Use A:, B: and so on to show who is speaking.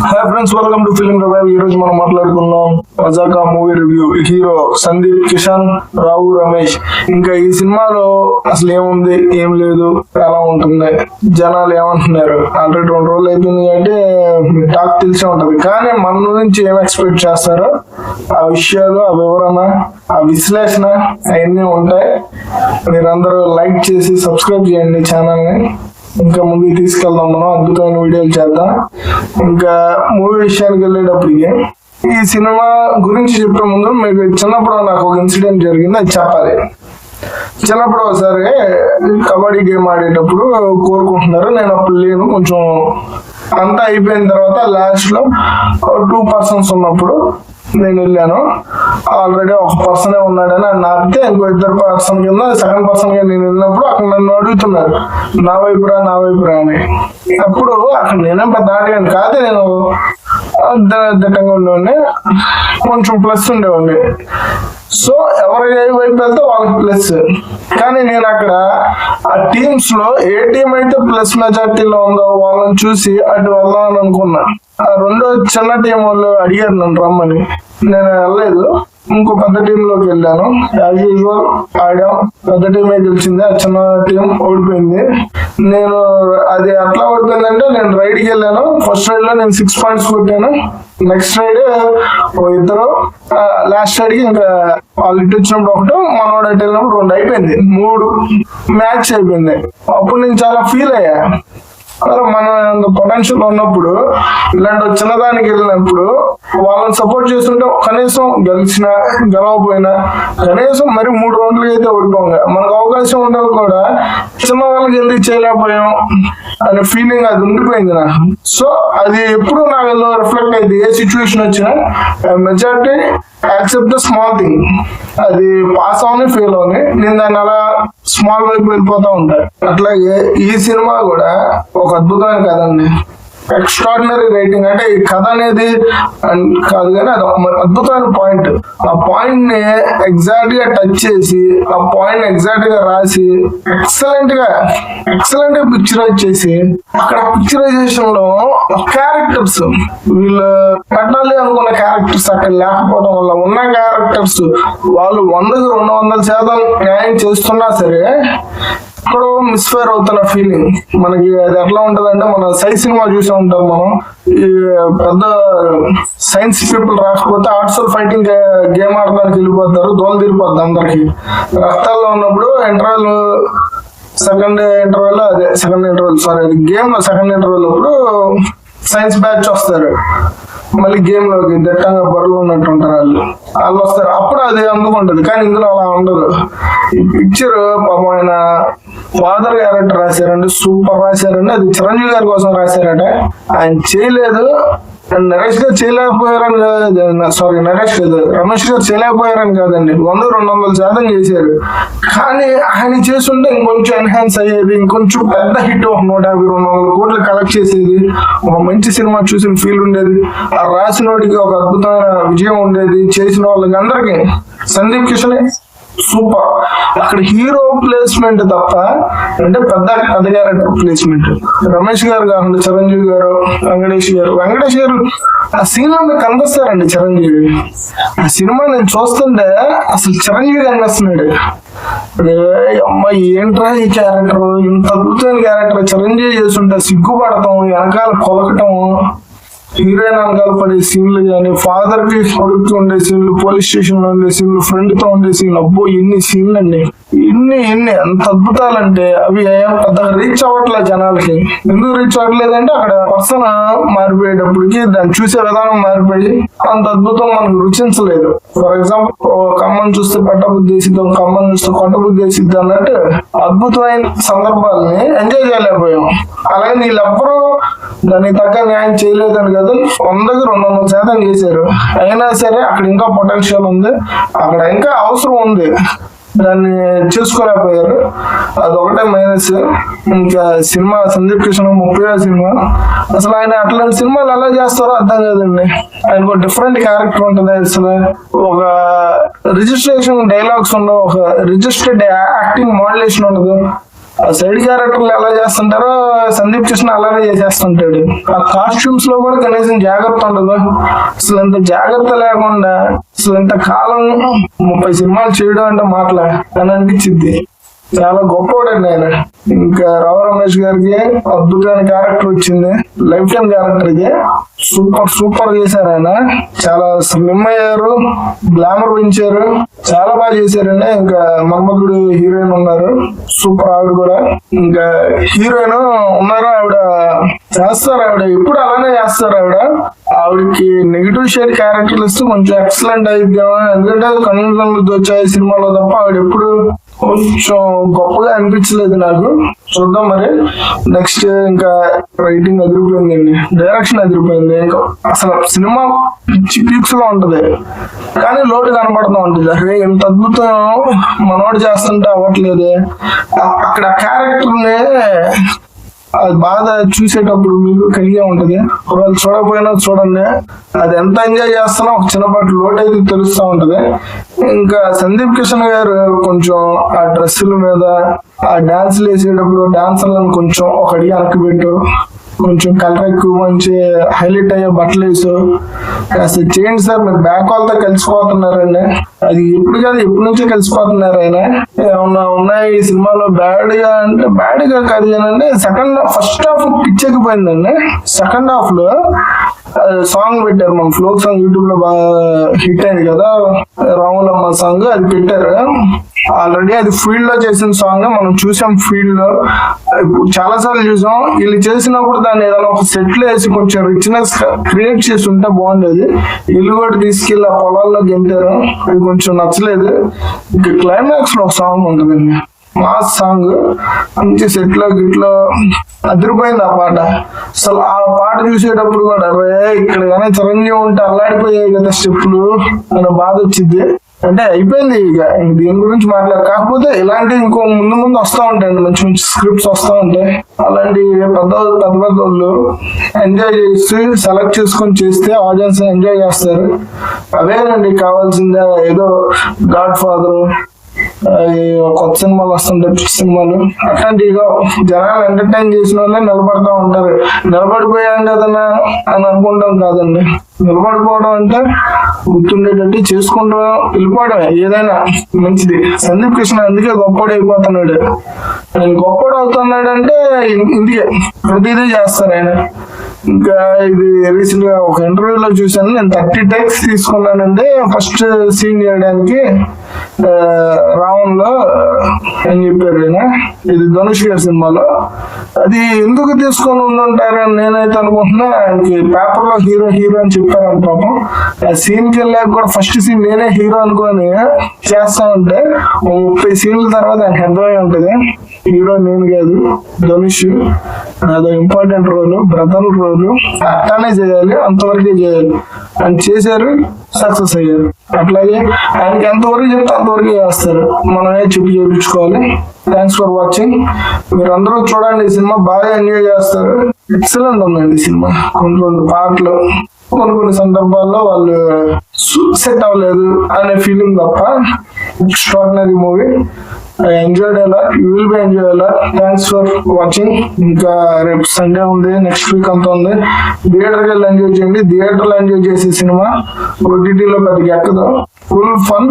A: Hi friends, welcome to film revive. ఈ రోజు మనం మాట్లాడుకున్నాం Mazaka movie review. Hero Sundeep Kishan, Rao Ramesh. ఇంకా ఈ సినిమాలో అసలు ఏముంది, ఏం లేదు, ఎలా ఉంటుంది, జనాలు ఏమంటున్నారు, ఆల్రెడీ 2 రోజులు అయిపోయింది కాబట్టి టాక్ తెలిసే ఉంటది. కానీ మన నుంచి ఏం ఎక్స్పెక్ట్ చేస్తారో ఆ విషయాలు, ఆ వివరణ, ఆ విశ్లేషణ అవన్నీ ఉంటాయి. మీరందరూ లైక్ చేసి సబ్స్క్రైబ్ చేయండి ఛానల్ ని. ఇంకా ముందుకు తీసుకెళ్దాం, మనం అద్భుతమైన వీడియోలు చేద్దాం. ఇంకా మూవీ విషయానికి వెళ్ళేటప్పటికి ఈ సినిమా గురించి చెప్పే ముందు మీకు చిన్నప్పుడు నాకు ఒక ఇన్సిడెంట్ జరిగింది, అది చెప్పాలి. చిన్నప్పుడు ఒకసారి కబడ్డీ గేమ్ ఆడేటప్పుడు కోరుకుంటున్నారు, నేను అప్పుడు లేను. కొంచెం అంతా అయిపోయిన తర్వాత లాస్ట్ లో 2 persons ఉన్నప్పుడు నేను వెళ్ళాను. ఆల్రెడీ ఒక పర్సనే ఉన్నాడని అని ఆపితే ఇంకో 2 person కింద సెకండ్ పర్సన్ గా నేను వెళ్ళినప్పుడు అక్కడ నన్ను అడుగుతున్నారు నా వైపురా అని. అప్పుడు అక్కడ నేనేం పెద్ద ఆడగాను కాదు, నేను దిట్టంగా ఉండేవాడిని, కొంచెం ప్లస్ ఉండేవాడిని. సో ఎవరి వైపు వెళ్తే వాళ్ళకి ప్లస్. కానీ నేను అక్కడ ఆ టీమ్స్ లో ఏ టీం అయితే ప్లస్ మెజార్టీలో ఉందో వాళ్ళని చూసి అటు వెళ్దామని అనుకున్నా. ఆ 2వ చిన్న టీం వాళ్ళు అడిగారు నన్ను రమ్మని, నేను వెళ్ళలేదు. ఇంకో పెద్ద టీం లోకి వెళ్ళాను. యాజ్ యూజువల్ ఆడాం, పెద్ద టీమే గెలిచింది, ఆ చిన్న టీం ఓడిపోయింది. నేను అది అట్లా ఓడిపోయిందంటే నేను రైడ్ కి వెళ్ళాను. ఫస్ట్ రైడ్ లో నేను 6 points కొట్టాను. నెక్స్ట్ రైడ్ 2, లాస్ట్ రైడ్ కి ఇంకా వాళ్ళు ఇటు వచ్చినప్పుడు 1, మనోడు అటు వెళ్ళినప్పుడు 2 అయిపోయింది. 3 మ్యాచ్ అయిపోయింది. అప్పుడు నేను చాలా ఫీల్ అయ్యా. మన పొటెన్షియల్ ఉన్నప్పుడు ఇలాంటి చిన్నదానికి వెళ్ళినప్పుడు వాళ్ళని సపోర్ట్ చేస్తుంటే కనీసం గెలిచినా గెలవపోయినా కనీసం మరి 3 rounds అయితే ఓడిపోగా మనకు అవకాశం ఉండదు కూడా, చిన్న వాళ్ళకి ఎందుకు చేయలేకపోయాం అనే ఫీలింగ్ అది ఉండిపోయింది నాకు. సో అది ఎప్పుడు నాకు రిఫ్లెక్ట్ అయింది. ఏ సిచ్యువేషన్ వచ్చినా majority accept the small thing, అది పాస్ అవని ఫెయిల్ అవని నేను దాన్ని అలా స్మాల్ వైపు వెళ్ళిపోతా ఉంటాను. అట్లాగే ఈ సినిమా కూడా ఒక అద్భుతమైన కథ అండి, ఎక్స్ట్రాడినరీ రైటింగ్. అంటే ఈ కథ అనేది కాదు కానీ అది అద్భుతమైన పాయింట్. ఆ పాయింట్ ని ఎగ్జాక్ట్ గా టచ్ చేసి, ఆ పాయింట్ ఎగ్జాక్ట్ గా రాసి ఎక్సలెంట్ గా పిక్చరైజ్ చేసి, అక్కడ పిక్చరైజేషన్ లో క్యారెక్టర్స్ వీళ్ళు పెట్టాలి అనుకున్న క్యారెక్టర్స్ అక్కడ లేకపోవడం వల్ల ఉన్న క్యారెక్టర్స్ వాళ్ళు 100కి 200% న్యాయం చేస్తున్నా సరే ఎక్కడో మిస్ఫైర్ అవుతున్న ఫీలింగ్ మనకి. అది ఎట్లా ఉంటది అంటే, మన సినిమా చూసే ఉంటాం మనం. ఈ పెద్ద సైన్స్ పీపుల్ రాకపోతే ఆర్ట్స్ ఫైటింగ్ గేమ్ ఆడడానికి వెళ్ళిపోతారు, దోలు తీరిపోద్ది అందరికి. రక్తాల్లో ఉన్నప్పుడు సెకండ్ ఇంటర్వెల్ అది గేమ్ లో సెకండ్ ఇంటర్వెల్ అప్పుడు సైన్స్ బ్యాచ్ వస్తారు. మళ్ళీ గేమ్ లోకి దట్టంగా బరువులు ఉన్నట్టు ఉంటారు వాళ్ళు వస్తారు. అప్పుడు అది అందుకుంటది. కానీ ఇందులో అలా ఉండదు. ఈ పిక్చర్ పాపం ఆయన ఫాదర్ క్యారెక్టర్ రాశారండి, సూపర్ రాశారండి. అది చిరంజీవి గారి కోసం రాశారట, ఆయన చేయలేదు. నరేష్ గారు చేయలేకపోయారని రమేష్ గారు చేయలేకపోయారని కాదండి, 100-200% చేశారు. కానీ ఆయన చేస్తుంటే ఇంకొంచెం ఎన్హాన్స్ అయ్యేది, ఇంకొంచెం పెద్ద హిట్, 150-200 కోట్లు కలెక్ట్ చేసేది, ఒక మంచి సినిమా చూసిన ఫీల్ ఉండేది. ఆ రాసిన వాడికి ఒక అద్భుతమైన విజయం ఉండేది, చేసిన వాళ్ళకి అందరికి. సందీప్ కిషన్ సూపర్. అక్కడ హీరో ప్లేస్మెంట్ తప్ప, అంటే పెద్ద కథ క్యారెక్టర్ ప్లేస్మెంట్. రమేష్ గారు కాకుండా చిరంజీవి గారు, వెంకటేష్ గారు ఆ సీన్ లో మీకు కనిపిస్తారండి. చిరంజీవి ఆ సినిమా నేను చూస్తుంటే అసలు చిరంజీవి కనిపిస్తున్నాడు. అమ్మాయి ఏంట్రా ఈ క్యారెక్టర్, ఇంత అద్భుతమైన క్యారెక్టర్ చిరంజీవి చేస్తుంటే సిగ్గుపడతాం, వెనకాల కొలకటం, హీరోయిన్ వెనకాల పడే సీన్లు కానీ, ఫాదర్ కి కొడుకు ఉండే సీన్లు, పోలీస్ స్టేషన్ లో ఉండే సీన్లు, ఫ్రెండ్ తో ఉండే సీన్లు, అబ్బో ఎన్ని సీన్లు అండి, ఎన్ని ఎంత అద్భుతాలంటే అవి పెద్దగా రీచ్ అవ్వట్లే జనాలకి. ఎందుకు రీచ్ అవ్వట్లేదంటే అక్కడ పర్సన్ మారిపోయేటప్పటికి దాన్ని చూసే విధానం మారిపోయి అంత అద్భుతం మనకు రుచించలేదు. ఫర్ ఎగ్జాంపుల్, ఒక అమ్మని చూస్తే పట్టబుద్ధి వేసిద్ది, ఒక అమ్మని చూస్తే కొట్టబుద్ధి వేసిద్ది అన్నట్టు అద్భుతమైన సందర్భాలని ఎంజాయ్ చేయలేకపోయాం. అలాగే వీళ్ళెవ్వరూ దానికి తగ్గ న్యాయం చేయలేదని కదా, 100-200% చేశారు. అయినా సరే అక్కడ ఇంకా పొటెన్షియల్ ఉంది, అక్కడ ఇంకా అవసరం ఉంది, దాన్ని చూసుకోలేకపోయారు. అదొకటే మైనస్. ఇంకా సినిమా సందీప్ కిషన్ 30వ సినిమా. అసలు ఆయన అట్లాంటి సినిమాలు ఎలా చేస్తారో అర్థం కాదండి. ఆయనకు ఒక డిఫరెంట్ క్యారెక్టర్ ఉంటుంది. అసలు ఒక రిజిస్ట్రేషన్ డైలాగ్స్ ఉండవు, ఒక రిజిస్టర్డ్ యాక్టింగ్ మాడ్యులేషన్ ఉండదు. ఆ సైడ్ క్యారెక్టర్లు ఎలా చేస్తుంటారో సందీప్ కృష్ణ అలానే చేసేస్తుంటాడు. ఆ కాస్ట్యూమ్స్ లో కూడా కనీసం జాగ్రత్త ఉండదు. అసలు ఇంత జాగ్రత్త లేకుండా అసలు ఇంత కాలం 30 సినిమాలు చేయడం అంటే మాటలా అని అనిపించింది. చాలా గొప్పవాడండి ఆయన. ఇంకా రావు రమేష్ గారికి అద్భుతమైన క్యారెక్టర్ వచ్చింది, లైఫ్ టైం క్యారెక్టర్ ఇది. సూపర్ చేశారు ఆయన. చాలా స్లిమ్ అయ్యారు, గ్లామర్ పెంచారు, చాలా బాగా చేశారండి. ఇంకా మన్మధుడు హీరోయిన్ ఉన్నారు, సూపర్. ఆవిడ కూడా ఇంకా హీరోయిన్ ఉన్నారు, ఆవిడ చేస్తారు. ఆవిడ ఎప్పుడు అలానే చేస్తారు. ఆవిడకి నెగిటివ్ షేడ్ క్యారెక్టర్లు ఇస్తే కొంచెం ఎక్సలెంట్ అయిద్దాం, ఎందుకంటే కన్నులు వచ్చాయి సినిమాలో తప్ప ఆవిడ ఎప్పుడు కొంచెం గొప్పగా అనిపించలేదు నాకు. చూద్దాం మరి నెక్స్ట్. ఇంకా రైటింగ్ అదిరిపోయిందండి, డైరెక్షన్ అదిరిపోయింది. ఇంకా అసలు సినిమా పిచ్చి పీక్స్ లో ఉంటది, కానీ లోటు కనబడుతూ ఉంటుంది. అరే ఎంత అద్భుతం మనోడు చేస్తుంటే అవ్వట్లేదు. అక్కడ క్యారెక్టర్ ని అది బాధ చూసేటప్పుడు మీకు కలిగే ఉంటది. వాళ్ళు చూడకపోయినా చూడండి, అది ఎంత ఎంజాయ్ చేస్తున్నా ఒక చిన్నపాటి లోటు అయితే తెలుస్తూ ఉంటది. ఇంకా సందీప్ కిషన్ గారు కొంచెం ఆ డ్రెస్సుల మీద ఆ డాన్సులు వేసేటప్పుడు డాన్సర్లను కొంచెం ఒక అడిగి వెనక్కి పెట్టు, కొంచెం కలర్ ఎక్కువ మంచి హైలైట్ అయ్యే బట్టలు వేసు అసలు చేయండి సార్. మీరు బ్యాక్ వాళ్ళతో కలిసిపోతున్నారండి. అది ఎప్పుడు కాదు ఎప్పటి నుంచో కలిసిపోతున్నారు ఆయన. ఏమన్నా ఉన్నాయి ఈ సినిమాలో బ్యాడ్ గా అంటే బ్యాడ్ గా కాదు కానండి. ఫస్ట్ హాఫ్ పిచ్చెక్కిపోయిందండి. సెకండ్ హాఫ్ లో సాంగ్ పెట్టారు, మన ఫ్లోక్ సాంగ్ యూట్యూబ్ లో బాగా హిట్ అయింది కదా, రాములమ్మ సాంగ్. అది పెట్టారు ఆల్రెడీ. అది ఫీల్డ్ లో చేసిన సాంగ్, మనం చూసాం ఫీల్డ్ లో చాలా సార్లు చూసాం. వీళ్ళు చేసినప్పుడు దాన్ని ఏదైనా ఒక సెట్లు వేసి కొంచెం రిచ్నెస్ క్రియేట్ చేసి ఉంటే బాగుండేది. ఇల్లు కూడా తీసుకెళ్లి ఆ పొలాల్లో గెంటారు, అది కొంచెం నచ్చలేదు. ఇంకా క్లైమాక్స్ లో ఒక సాంగ్ ఉంటుందండి, మాస్ సాంగ్, మంచి సెట్లో గిట్లో అదిరిపోయింది ఆ పాట. అసలు ఆ పాట చూసేటప్పుడు కూడా రే ఇక్కడ కానీ చిరంజీవి ఉంటే అల్లాడిపోయాయి కదా స్టెప్పులు అనే బాధ వచ్చింది. అంటే అయిపోయింది ఇక దీని గురించి కాకపోతే ఇలాంటి ఇంకో ముందు వస్తూ ఉంటాయండి, మంచి మంచి స్క్రిప్ట్స్ వస్తూ ఉంటాయి. అలాంటి పెద్ద వాళ్ళు ఎంజాయ్ చేసి సెలెక్ట్ చేసుకొని చేస్తే ఆడియన్స్ ఎంజాయ్ చేస్తారు. అవేనండి కావాల్సిందే. ఏదో గాడ్ ఫాదర్ కొత్త సినిమాలు వస్తుంటాయి, సినిమాలు అట్లాంటివి జనాలు ఎంటర్టైన్ చేసిన వాళ్ళే నిలబడతా ఉంటారు. నిలబడిపోయాం కదన్నా అని అనుకుంటాం కాదండి. నిలబడిపోవడం అంటే గుర్తుండేటట్టు చేసుకుంటూ వెళ్ళిపోవడం ఏదైనా మంచిది. సందీప్ కృష్ణ అందుకే గొప్పడు అయిపోతున్నాడు. ఆయన గొప్పడు అవుతున్నాడు అంటే ఇందుకే ప్రతిదీ చేస్తారు ఆయన. ఇంకా ఇది రీసెంట్ గా ఒక ఇంటర్వ్యూలో చూసాను, నేను 30 takes తీసుకున్నానండి ఫస్ట్ సీన్ చేయడానికి రావణ్ లో అని చెప్పారు ఆయన. ఇది ధనుష్ గారి సినిమాలో. అది ఎందుకు తీసుకొని ఉండుంటారని నేనైతే అనుకుంటున్నా. ఆయనకి పేపర్ లో హీరో అని చెప్పారని పాపం. ఆ సీన్ కి వెళ్ళాక కూడా ఫస్ట్ సీన్ నేనే హీరో అనుకొని చేస్తా ఉంటే 30 సీన్ల తర్వాత ఆయనకి అర్థమై ఉంటది హీరో నేను కాదు, ధనుష్. అదో ఇంపార్టెంట్ రోల్, బ్రదర్ రోల్, అట్లానే చేయాలి, అంతవరకే చేయాలి అని చేశారు, సక్సెస్ అయ్యారు. అట్లాగే ఆయనకి ఎంతవరకు చెప్తే అంతవరకు చేస్తారు, మనమే చేయించుకోవాలి. Thanks for watching. మీరు అందరూ చూడండి, ఈ సినిమా బాగా ఎంజాయ్ చేస్తారు. ఎక్సలెంట్ ఉందండి సినిమా. కొన్ని పాటలు కొన్ని సందర్భాల్లో వాళ్ళు సెట్ అవ్వలేదు అనే ఫీలింగ్ తప్ప extraordinary movie. I enjoyed a lot. You will be enjoy a lot. Thanks for watching. ఇంకా రేపు సండే ఉంది, నెక్స్ట్ వీక్ అంతా ఉంది. థియేటర్కి వెళ్ళి ఎంజాయ్ చేయండి. థియేటర్లో ఎంజాయ్ చేసే సినిమా OTT లో పెద్దగా ఎక్కదు. Full fun.